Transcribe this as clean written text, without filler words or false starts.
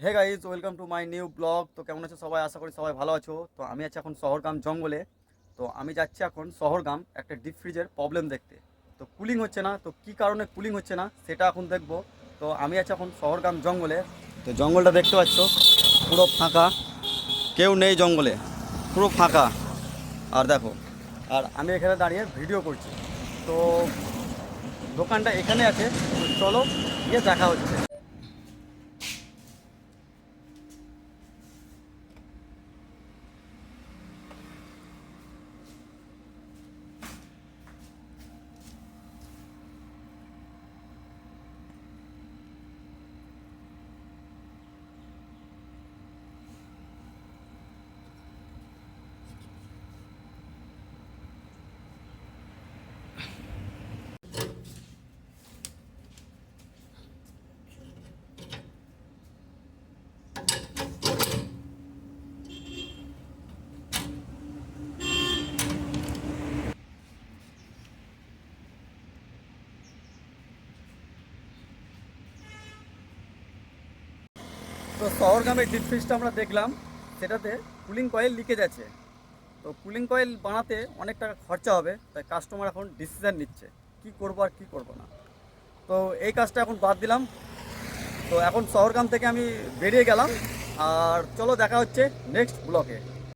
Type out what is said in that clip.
Hey guys, welcome to my new blog. তো কেমন আছো সবাই? আশা করি সবাই ভালো আছো। তো আমি আছি এখন শহরগাম জঙ্গলে। তো আমি যাচ্ছি এখন শহরগাম একটা ডিপ ফ্রিজের প্রবলেম দেখতে। তো কুলিং হচ্ছে না, তো কি কারণে কুলিং হচ্ছে না সেটা এখন দেখবো। তো আমি আছি এখন শহরগাম জঙ্গলে। তো জঙ্গলটা দেখতে পাচ্ছ, পুরো ফাঁকা, কেউ নেই জঙ্গলে, পুরো ফাঁকা। আর দেখো, আর আমি এখানে দাঁড়িয়ে ভিডিও করছি। তো দোকানটা এখানে আছে, তো চলো গিয়ে দেখা হচ্ছে। তো শহরগামের ডিপ ফ্রিজটা আমরা দেখলাম, সেটাতে কুলিং কয়েল লিকেজ আছে। তো কুলিং কয়েল বানাতে অনেক টাকা খরচা হবে, তাই কাস্টমার এখন ডিসিশান নিচ্ছে কি করবো আর কি করবো না। তো এই কাজটা এখন বাদ দিলাম। তো এখন শহরগাম থেকে আমি বেরিয়ে গেলাম। আর চলো দেখা হচ্ছে নেক্সট ব্লকে।